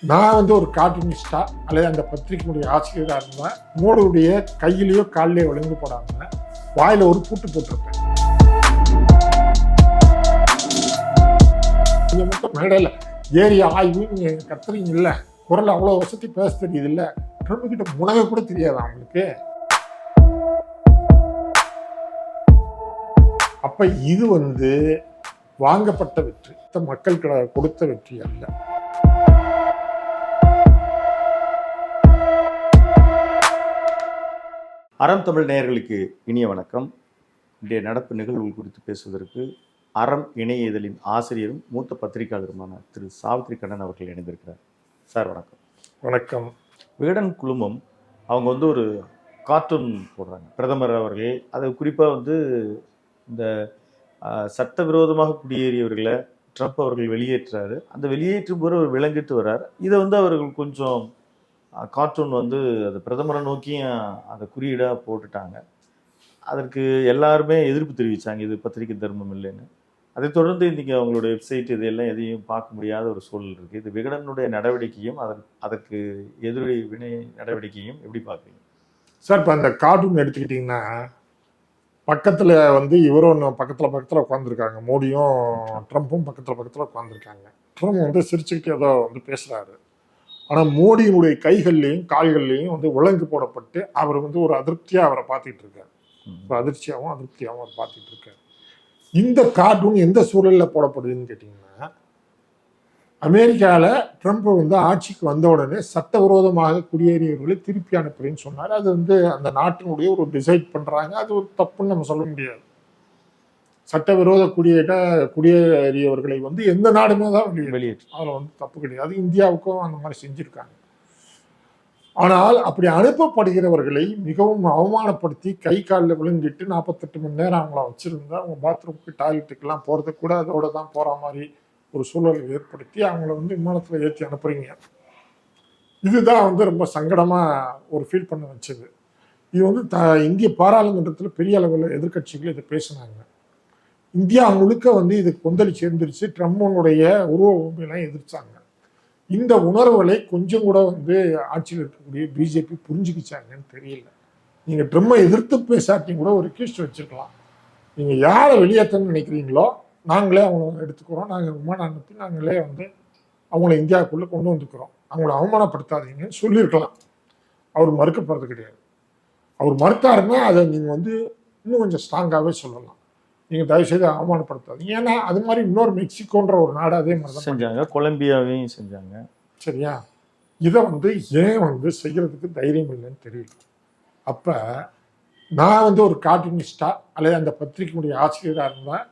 நான் வந்து ஒரு கார்ட்டூனிஸ்டா அல்லது அந்த பத்திரிகையுடைய ஆசிரியராக இருந்தால் மோடியுடைய கையிலேயோ காலிலேயோ விழுந்து போடாமல் வாயில் ஒரு பூட்டு போட்டிருப்பேன். நீங்கள் மட்டும் மேடையில் ஏறி ஆய்வு நீங்கள் கத்துறீங்க இல்லை, குரல் அவ்வளோ வசதி பேச தெரியுது இல்லை, ட்ரம்ப் கிட்ட முனக கூட தெரியாது அவங்களுக்கு. அப்போ இது வந்து வாங்கப்பட்ட வெற்றி, மக்கள் கொடுத்த வெற்றி அல்ல. அறம் தமிழ் நேயர்களுக்கு இனிய வணக்கம். இன்றைய நடப்பு நிகழ்வுகள் குறித்து பேசுவதற்கு அறம் இணைய இதழின் ஆசிரியரும் மூத்த பத்திரிகையாளருமான திரு சாவித்ரி கண்ணன் அவர்கள் இணைந்திருக்கிறார். சார் வணக்கம். வணக்கம். விகடன் குழுமம் அவங்க ஒரு கார்ட்டூன் போடுறாங்க. பிரதமர் அவர்கள் அது குறிப்பாக இந்த சட்டவிரோதமாக குடியேறியவர்களை ட்ரம்ப் அவர்கள் வெளியேற்றுறாரு. அந்த வெளியேற்றும் போது அவர் விளங்கிட்டு வர்றார். இதை அவர்கள் கொஞ்சம் கார்ட்டூன் அது பிரதமரை நோக்கியும் அதை குறியீடாக போட்டுட்டாங்க. அதற்கு எல்லாருமே எதிர்ப்பு தெரிவித்தாங்க, இது பத்திரிகை தர்மம் இல்லைன்னு. அதை தொடர்ந்து இன்றைக்கி அவங்களோட வெப்சைட் இதெல்லாம் எதையும் பார்க்க முடியாத ஒரு சூழல் இருக்குது. இது விகடனுடைய நடவடிக்கையும் அதற்கு எதிரொலி வினை நடவடிக்கையும் எப்படி பார்க்குறீங்க சார்? இப்போ அந்த கார்ட்டூன் எடுத்துக்கிட்டிங்கன்னா பக்கத்தில் இவரும் பக்கத்தில் உட்காந்துருக்காங்க, மோடியும் ட்ரம்ப்பும் பக்கத்தில் உட்காந்துருக்காங்க. ட்ரம்ப் சிரிச்சுக்கிட்டு ஏதோ பேசுகிறாரு. ஆனால் மோடியினுடைய கைகள்லையும் கால்கள்லையும் விலங்கு போடப்பட்டு அவர் ஒரு அதிருப்தியாக அவரை பார்த்துட்டு இருக்காரு. ஒரு அதிர்ச்சியாகவும் அவர் பார்த்துட்டு இருக்காரு. இந்த கார்ட்டூன் எந்த சூழலில் போடப்படுதுன்னு கேட்டிங்கன்னா, அமெரிக்காவில் ட்ரம்ப் ஆட்சிக்கு வந்த உடனே சட்டவிரோதமாக குடியேறியவர்களை திருப்பி அனுப்புறேன்னு சொன்னார். அது அந்த நாட்டினுடைய ஒரு டிசைட் பண்ணுறாங்க. அது ஒரு தப்புன்னு நம்ம சொல்ல முடியாது. சட்டவிரோத குடியேறியவர்களை எந்த நாடுமே தான் வெளியேற்றும். அதில் தப்பு கிடையாது. இந்தியாவுக்கும் அந்த மாதிரி செஞ்சுருக்காங்க. ஆனால் அப்படி அனுப்பப்படுகிறவர்களை மிகவும் அவமானப்படுத்தி கை காலில் விழுங்கிட்டு 48 மணி நேரம் அவங்கள வச்சுருந்தா அவங்க பாத்ரூமுக்கு டாய்லெட்டுக்கெல்லாம் போகிறதுக்கு கூட அதோட தான் போகிற மாதிரி ஒரு சூழலை ஏற்படுத்தி அவங்கள விமானத்தில் ஏற்றி அனுப்புறீங்க. இதுதான் ரொம்ப சங்கடமாக ஒரு ஃபீல் பண்ண வச்சது. இது இந்திய பாராளுமன்றத்தில் பெரிய அளவில் எதிர்கட்சிகள் இதை பேசினாங்க. இந்தியா முழுக்க இது கொந்தளி சேர்ந்துருச்சு. ட்ரம்பனுடைய உருவ உண்மையெல்லாம் எதிர்த்தாங்க. இந்த உணர்வுகளை கொஞ்சம் கூட ஆட்சியில் இருக்கக்கூடிய பிஜேபி புரிஞ்சுக்கிச்சாங்கன்னு தெரியல. நீங்கள் ட்ரம்ப்பை எதிர்த்து பேசாட்டியும் கூட ஒரு ரிக்வெஸ்ட் வச்சுருக்கலாம். நீங்கள் யாரை வெளியேற்றணும்னு நினைக்கிறீங்களோ நாங்களே அவங்கள எடுத்துக்கிறோம், நாங்கள் விமானம் அனுப்பி நாங்களே அவங்கள இந்தியாவுக்குள்ளே கொண்டு வந்துக்கிறோம், அவங்கள அவமானப்படுத்தாதீங்கன்னு சொல்லியிருக்கலாம். அவர் மறுக்கப்படுறது கிடையாது. அவர் மறுத்தாருன்னா அதை நீங்கள் இன்னும் கொஞ்சம் ஸ்ட்ராங்காகவே சொல்லலாம். நீங்கள் தயவுசெய்து அவமானப்படுத்தாதீங்க. ஏன்னா அது மாதிரி இன்னொரு மெக்சிகோன்ற ஒரு நாடு அதே மாதிரி தான் செஞ்சாங்க, கொலம்பியாவையும் செஞ்சாங்க. சரியா? இதை ஏன் செய்கிறதுக்கு தைரியம் இல்லைன்னு தெரியல. அப்போ நான் ஒரு கார்ட்டூனிஸ்டா அல்லது அந்த பத்திரிகையுடைய ஆசிரியராக இருந்தால்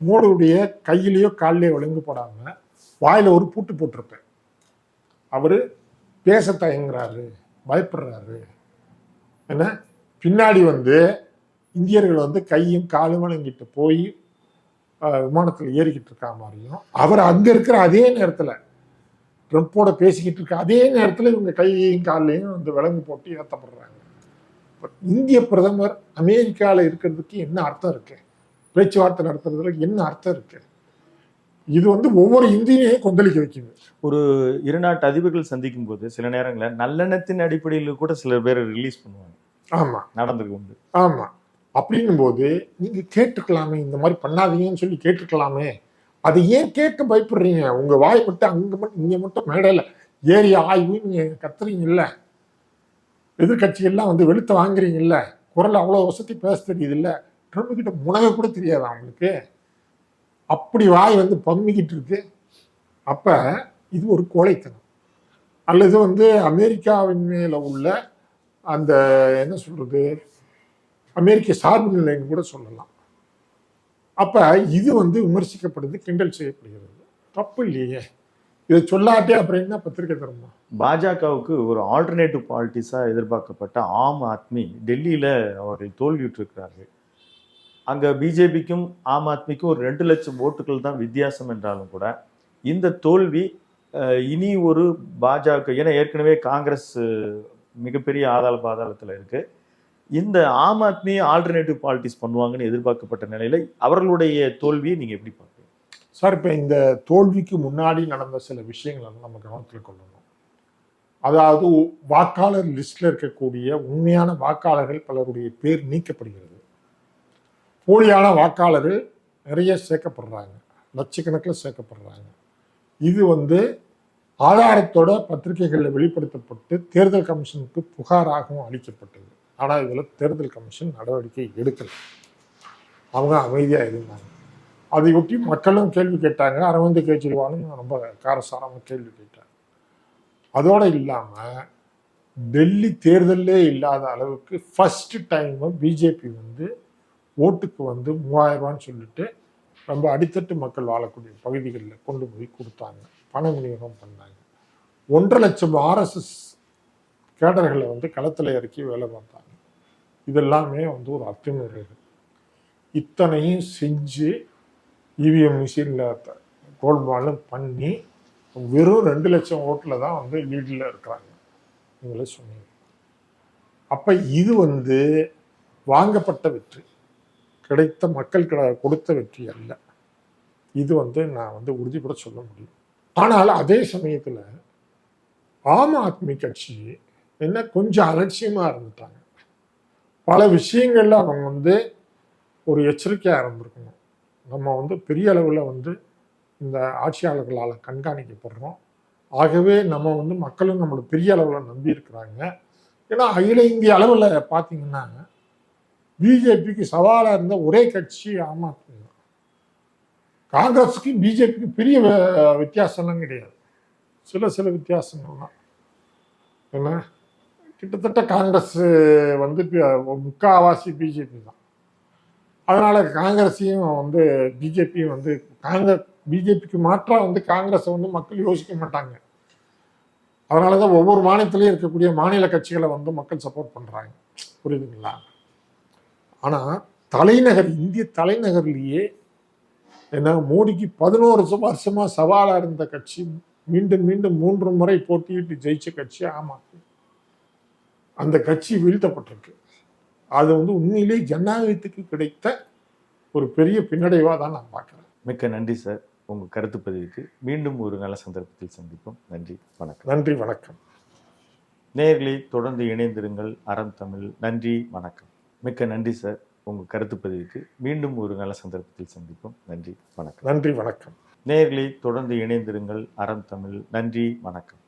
மோடியுடைய கையிலேயோ காலிலேயோ விலங்கு போடாமல் வாயில் ஒரு பூட்டு போட்டிருப்பேன். அவர் பேச தயங்குறாரு, பயப்படுறாரு. ஏன்னா பின்னாடி இந்தியர்கள் கையும் காலும் வழங்கிட்டு போய் விமானத்தில் ஏறிக்கிட்டு இருக்கா மாதிரியும், அவர் அங்கே இருக்கிற அதே நேரத்தில் ட்ரம்போட பேசிக்கிட்டு இருக்க அதே நேரத்தில் இவங்க கையையும் காலையும் விலங்கு போட்டு ஏற்றப்படுறாங்க. இந்திய பிரதமர் அமெரிக்காவில் இருக்கிறதுக்கு என்ன அர்த்தம் இருக்கு? பேச்சுவார்த்தை நடத்துறதுல என்ன அர்த்தம் இருக்கு? இது ஒவ்வொரு இந்தியனையும் கொந்தளிக்க வைக்குது. ஒரு இரு நாட்டு அதிபர்கள் சந்திக்கும் போது சில நேரங்களில் நல்லெண்ணத்தின் அடிப்படையில் கூட சில பேர் ரிலீஸ் பண்ணுவாங்க. ஆமாம், நடந்திருக்கு உண்டு. ஆமாம். அப்படின்னும் போது நீங்கள் கேட்டுக்கலாமே, இந்த மாதிரி பண்ணாதீங்கன்னு சொல்லி கேட்டுக்கலாமே. அதை ஏன் கேட்க பயப்படுறீங்க? உங்கள் வாய் மட்டும் அங்கே மட்டும் இங்கே மட்டும் மேடையில் ஏறி ஆய்வு நீங்கள் கத்துறீங்கல்ல, எதிர்கட்சிகள்லாம் வெளுத்த வாங்குறீங்கல்ல, குரல் அவ்வளோ வசதி பேச தெரியுது இல்லை, ட்ரம்ப் கிட்ட முனக கூட தெரியாது அவங்களுக்கு. அப்படி வாய் பம்மிக்கிட்டு இருக்கு. அப்போ இது ஒரு கோழைத்தனம் அல்லது அமெரிக்காவின் மேலே உள்ள அந்த என்ன சொல்கிறது, அமெரிக்க சார்பு நிலைன்னு கூட சொல்லலாம். அப்போ இது விமர்சிக்கப்படுது, கிண்டல் செய்யப்படுகிறது. தப்பு இல்லையே. இதை சொல்லாட்டே அப்புறம் என்ன பத்திரிகை தருமா? பாஜகவுக்கு ஒரு ஆல்டர்னேட்டிவ் பாலிட்டிஸாக எதிர்பார்க்கப்பட்ட ஆம் ஆத்மி டெல்லியில் அவர்கள் தோல்வியுற்றிருக்கிறார்கள். அங்கே பிஜேபிக்கும் ஆம் ஆத்மிக்கும் ஒரு 2 லட்சம் ஓட்டுகள் தான் வித்தியாசம் என்றாலும் கூட இந்த தோல்வி இனி ஒரு பாஜக, ஏன்னா ஏற்கனவே காங்கிரஸ் மிகப்பெரிய ஆதாள பாதாளத்தில் இருக்குது. இந்த ஆம் ஆத்மி ஆல்டர்னேட்டிவ் பாலிட்டிக்ஸ் பண்ணுவாங்கன்னு எதிர்பார்க்கப்பட்ட நிலையில் அவர்களுடைய தோல்வியை நீங்கள் எப்படி பார்க்குறீங்க? சார், இப்போ இந்த தோல்விக்கு முன்னாடி நடந்த சில விஷயங்களை நம்ம கவனத்தில் கொள்ளணும். அதாவது வாக்காளர் லிஸ்ட்ல இருக்கக்கூடிய உண்மையான வாக்காளர்கள் பலருடைய பேர் நீக்கப்படுகிறது. போலியான வாக்காளர்கள் நிறைய சேர்க்கப்படுறாங்க, லட்சக்கணக்கில் சேர்க்கப்படுறாங்க. இது வந்து ஆதாரத்தோட பத்திரிகைகளில் வெளிப்படுத்தப்பட்டு தேர்தல் கமிஷனுக்கு புகாராகவும் அளிக்கப்பட்டது. ஆனால் இதில் தேர்தல் கமிஷன் நடவடிக்கை எடுக்கல, அவங்க அமைதியாக இருந்தாங்க. அதையொட்டி மக்களும் கேள்வி கேட்டாங்க, அரவிந்த் கெஜ்ரிவாலும் ரொம்ப காரசாரமாக கேள்வி கேட்டாங்க. அதோடு இல்லாமல் டெல்லி தேர்தலே இல்லாத அளவுக்கு ஃபர்ஸ்ட் டைம் பிஜேபி வந்து ஓட்டுக்கு வந்து 3000 ரூபான்னு சொல்லிட்டு ரொம்ப அடித்தட்டு மக்கள் வாழக்கூடிய பகுதிகளில் கொண்டு போய் கொடுத்தாங்க, பண விநியோகம் பண்ணாங்க. 1.5 லட்சம் ஆர்எஸ்எஸ் கேடர்களை வந்து களத்தில் இறக்கி வேலை பார்த்தாங்க. இதெல்லாமே வந்து ஒரு அத்துமீறல்கள். இத்தனையும் செஞ்சு இவிஎம் மிஷினில் கோல்மாலும் பண்ணி வெறும் 2 லட்சம் ஓட்டில் தான் வந்து லீடில் இருக்கிறாங்க, நீங்களே சொன்னீங்க. அப்போ இது வந்து வாங்கப்பட்ட வெற்றி, கிடைத்த மக்கள் கொடுத்த வெற்றி அல்ல. இது வந்து நான் வந்து உறுதிப்பட சொல்ல முடியும். ஆனால் அதே சமயத்தில் ஆம் ஆத்மி கட்சி என்ன கொஞ்சம் அலட்சியமாக இருந்துட்டாங்க. பல விஷயங்கள்ல அவங்க வந்து ஒரு எச்சரிக்கையாக இருந்திருக்கணும். நம்ம வந்து பெரிய அளவில் வந்து இந்த ஆட்சியாளர்களால் கண்காணிக்கப்படுறோம். ஆகவே நம்ம வந்து மக்களும் நம்மளை பெரிய அளவில் நம்பி இருக்கிறாங்க. ஏன்னா அகில இந்திய அளவில் பார்த்தீங்கன்னா பிஜேபிக்கு சவாலாக இருந்த ஒரே கட்சி ஆம் ஆத்மி தான். காங்கிரஸுக்கு பிஜேபிக்கு பெரிய வித்தியாசம்லாம் கிடையாது, சில வித்தியாசங்கள் தான். ஏன்னா கிட்டத்தட்ட காங்கிரஸ் வந்து முக்காவாசி பிஜேபி தான். அதனால காங்கிரஸையும் வந்து பிஜேபியும் வந்து பிஜேபிக்கு மாற்றாக வந்து காங்கிரஸை வந்து மக்கள் யோசிக்க மாட்டாங்க. அதனால தான் ஒவ்வொரு மாநிலத்திலையும் இருக்கக்கூடிய மாநில கட்சிகளை வந்து மக்கள் சப்போர்ட் பண்ணுறாங்க, புரியுதுங்களா? ஆனால் தலைநகர், இந்திய தலைநகர்லேயே என்ன மோடிக்கு 11 வருஷமாக சவாலாக இருந்த கட்சி, மீண்டும் 3 முறை போட்டியிட்டு ஜெயிச்ச கட்சி ஆம் ஆத்மி. அந்த கட்சி வீழ்த்தப்பட்டிருக்கு. அது வந்து உண்மையிலே ஜனநாயகத்துக்கு கிடைத்த ஒரு பெரிய பின்னடைவாக தான் நான் பார்க்குறேன். மிக்க நன்றி சார், உங்கள் கருத்து பதிவுக்கு. மீண்டும் ஒரு நல்ல சந்தர்ப்பத்தில் சந்திப்போம். நன்றி, வணக்கம். நன்றி, வணக்கம். நேயர்களே, தொடர்ந்து இணைந்திருங்கள் அறம் தமிழ். நன்றி, வணக்கம். மிக்க நன்றி சார், உங்கள் கருத்து பதிவுக்கு. மீண்டும் ஒரு நல்ல சந்தர்ப்பத்தில் சந்திப்போம். நன்றி, வணக்கம். நன்றி, வணக்கம். நேயர்களே, தொடர்ந்து இணைந்திருங்கள் அறம் தமிழ். நன்றி, வணக்கம்.